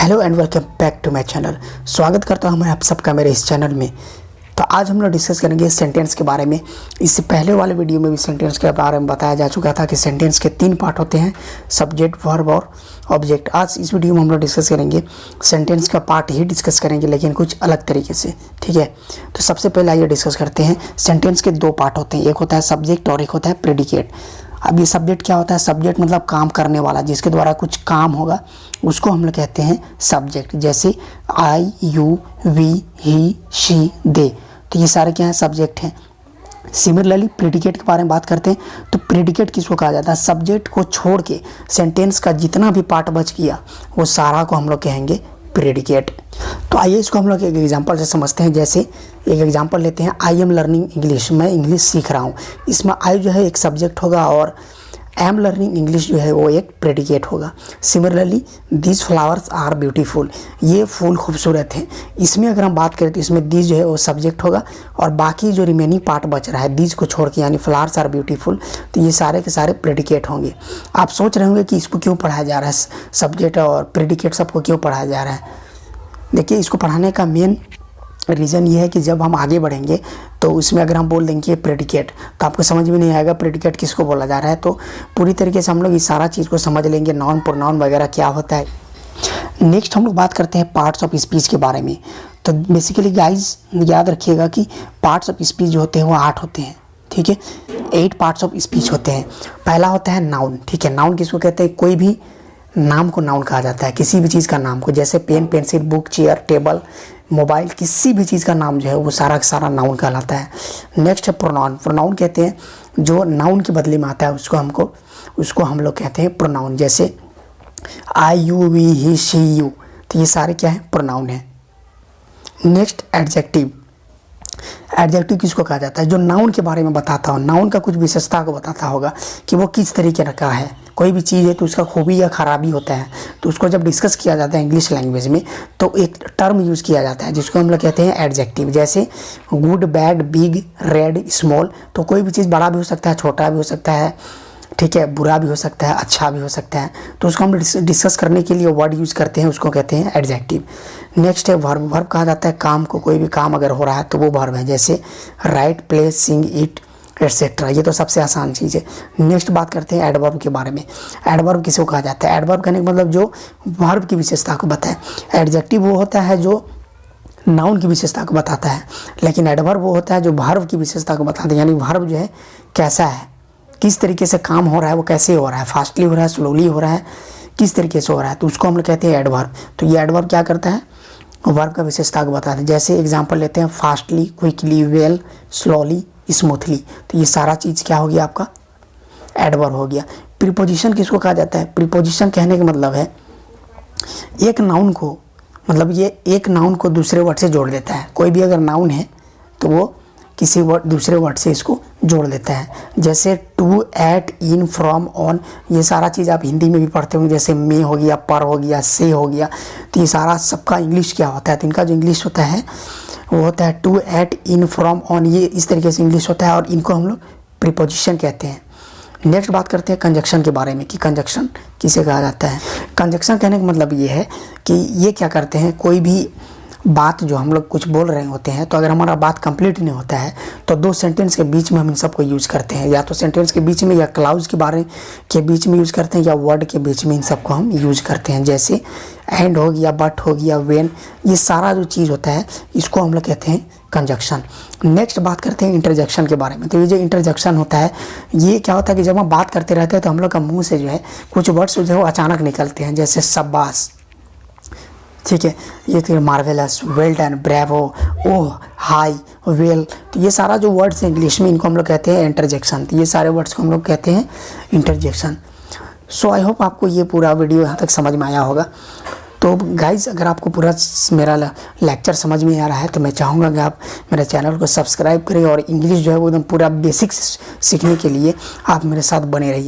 Hello and welcome back to my channel. स्वागत करता हूं मैं आप सबका मेरे इस चैनल में। तो आज हम लोग डिस्कस करेंगे सेंटेंस के बारे में। इससे पहले वाले वीडियो में भी सेंटेंस के बारे में बताया जा चुका था कि सेंटेंस के 3 पार्ट होते हैं, सब्जेक्ट, वर्ब और ऑब्जेक्ट। आज इस वीडियो में हम लोग डिस्कस करेंगे सेंटेंस का पार्ट ही डिस्कस करेंगे, लेकिन कुछ अलग तरीके से। ठीक है, तो सबसे पहले आइए डिस्कस करते हैं। सेंटेंस के 2 पार्ट होते हैं, एक होता है सब्जेक्ट और एक होता है प्रेडिकेट। अब ये सब्जेक्ट क्या होता है? सब्जेक्ट मतलब काम करने वाला, जिसके द्वारा कुछ काम होगा, उसको हम लोग कहते हैं सब्जेक्ट। जैसे I, you, we, he, she, दे, तो ये सारे क्या हैं? सब्जेक्ट हैं। सिमिलरली प्रेडिकेट के बारे में बात करते हैं तो प्रेडिकेट किसको कहा जाता है? सब्जेक्ट को छोड़ के सेंटेंस का जितना भी पार्ट बच गया वो सारा को हम लोग कहेंगे प्रेडिकेट। तो आइए इसको हम लोग एक एग्जांपल से समझते हैं। जैसे एक एग्जांपल लेते हैं, आई एम लर्निंग इंग्लिश, मैं इंग्लिश सीख रहा हूँ। इसमें आई जो है एक सब्जेक्ट होगा और एम लर्निंग इंग्लिश जो है वो एक प्रेडिकेट होगा। Similarly this flowers are beautiful, ये फूल खूबसूरत हैं। इसमें अगर हम बात करें तो इसमें दिस जो है वो सब्जेक्ट होगा और बाकी जो रिमेनिंग पार्ट बच रहा है दिस को छोड़ के, यानी फ्लावर्स आर ब्यूटीफुल, तो ये सारे के सारे प्रेडिकेट होंगे। आप सोच रहे होंगे कि इसको क्यों पढ़ाया जा रहा है, सब्जेक्ट और प्रेडिकेट सबको क्यों पढ़ाया जा रहा है। देखिए, इसको पढ़ाने का मेन रीज़न ये है कि जब हम आगे बढ़ेंगे तो उसमें अगर हम बोल देंगे प्रेडिकेट तो आपको समझ में नहीं आएगा प्रेडिकेट किसको बोला जा रहा है। तो पूरी तरीके से हम लोग इस सारा चीज़ को समझ लेंगे, नाउन प्रोनाउन वगैरह क्या होता है। नेक्स्ट हम लोग बात करते हैं पार्ट्स ऑफ स्पीच के बारे में। तो बेसिकली गाइज याद रखिएगा कि पार्ट्स ऑफ स्पीच जो होते हैं वो 8 होते हैं। ठीक है, 8 पार्ट्स ऑफ स्पीच होते हैं। पहला होता है नाउन। ठीक है, नाउन किसको कहते हैं? कोई भी नाम को नाउन कहा जाता है, किसी भी चीज़ का नाम को। जैसे pen, pencil, book, chair, table, mobile, किसी भी चीज़ का नाम जो है वो सारा का सारा नाउन कहलाता है। नेक्स्ट है प्रोनाउन। प्रोनाउन कहते हैं जो नाउन के बदले में आता है उसको हम लोग कहते हैं प्रोनाउन। जैसे I, you, we, he, she, you, तो ये सारे क्या है? प्रोनाउन है। Next adjective. एडजेक्टिव किसको कहा जाता है? जो नाउन के बारे में बताता हो, नाउन का कुछ विशेषता को बताता होगा कि वो किस तरीके का है। कोई भी चीज़ है तो उसका खूबी या खराबी होता है, तो उसको जब डिस्कस किया जाता है इंग्लिश लैंग्वेज में तो एक टर्म यूज़ किया जाता है जिसको हम लोग कहते हैं एडजेक्टिव। जैसे good, bad, big, red, small, तो कोई भी चीज़ बड़ा भी हो सकता है, छोटा भी हो सकता है, ठीक है, बुरा भी हो सकता है, अच्छा भी हो सकता है, तो उसको हम डिस्कस करने के लिए वर्ड यूज़ करते हैं, उसको कहते हैं एडजेक्टिव। नेक्स्ट है वर्ब। वर्ब कहा जाता है काम को, कोई भी काम अगर हो रहा है तो वो वर्ब है। जैसे राइट, प्ले, सिंग, ईट, एटसेट्रा, ये तो सबसे आसान चीज़ है। नेक्स्ट बात करते हैं एडवर्ब के बारे में। एडवर्ब किसको कहा जाता है? एडवर्ब कहने का मतलब जो वर्ब की विशेषता को बताए। एडजेक्टिव वो होता है जो नाउन की विशेषता को बताता है, लेकिन एडवर्ब वो होता है जो वर्ब की विशेषता को बताता है, यानी वर्ब जो है कैसा है, किस तरीके से काम हो रहा है, वो कैसे हो रहा है, फास्टली हो रहा है, स्लोली हो रहा है, किस तरीके से हो रहा है, तो उसको हम लोग कहते हैं एडवर्ब। तो ये एडवर्ब क्या करता है? वर्ब का विशेषता को बताता है। जैसे एग्जांपल लेते हैं, fastly, quickly, well, slowly, smoothly, तो ये सारा चीज़ क्या हो गया? आपका एडवर्ब हो गया। प्रीपोजिशन किसको कहा जाता है? प्रीपोजिशन कहने का मतलब है एक नाउन को, मतलब ये एक नाउन को दूसरे वर्ड से जोड़ देता है। कोई भी अगर नाउन है तो वो किसी दूसरे वर्ड से इसको जोड़ देता है। जैसे to, at, in, from, on, ये सारा चीज़ आप हिंदी में भी पढ़ते होंगे। जैसे मे हो गया, पर हो गया, से हो गया, तो ये सारा सबका इंग्लिश क्या होता है? तो इनका जो इंग्लिश होता है वो होता है to, at, in, from, on, ये इस तरीके से इंग्लिश होता है और इनको हम लोग प्रीपोजिशन कहते हैं। नेक्स्ट बात करते हैं कंजक्शन के बारे में कि कंजक्शन किसे कहा जाता है। कंजक्शन कहने का मतलब ये है कि ये क्या करते हैं, कोई भी बात जो हम लोग कुछ बोल रहे होते हैं तो अगर हमारा बात कंप्लीट नहीं होता है तो 2 सेंटेंस के बीच में हम इन सबको यूज़ करते हैं, या तो सेंटेंस के बीच में या क्लाउज के बारे के बीच में यूज़ करते हैं या वर्ड के बीच में, इन सबको हम यूज़ करते हैं। जैसे एंड हो गया, बट हो गया, व्हेन, ये सारा जो चीज़ होता है इसको हम लोग कहते हैं कंजक्शन। नेक्स्ट बात करते हैं इंटरजेक्शन के बारे में। तो ये जो इंटरजेक्शन होता है ये क्या होता है कि जब हम बात करते रहते हैं तो हम लोग का मुँह से जो है कुछ वर्ड्स जो है वो अचानक निकलते हैं। जैसे शाबाश, ठीक है, ये तो मार्वेलस, वेल डन, ब्रेवो, ओह, हाई, वेल, तो ये सारा जो वर्ड्स हैं इंग्लिश में इनको हम लोग कहते हैं इंटरजेक्शन। तो ये सारे वर्ड्स को हम लोग कहते हैं इंटरजेक्शन। सो आई होप आपको ये पूरा वीडियो यहाँ तक समझ में आया होगा। तो गाइज अगर आपको पूरा मेरा लेक्चर समझ में आ रहा है तो मैं चाहूँगा कि आप मेरे चैनल को सब्सक्राइब करें और इंग्लिश जो है वो एकदम पूरा बेसिक्स सीखने के लिए आप मेरे साथ बने रहिए।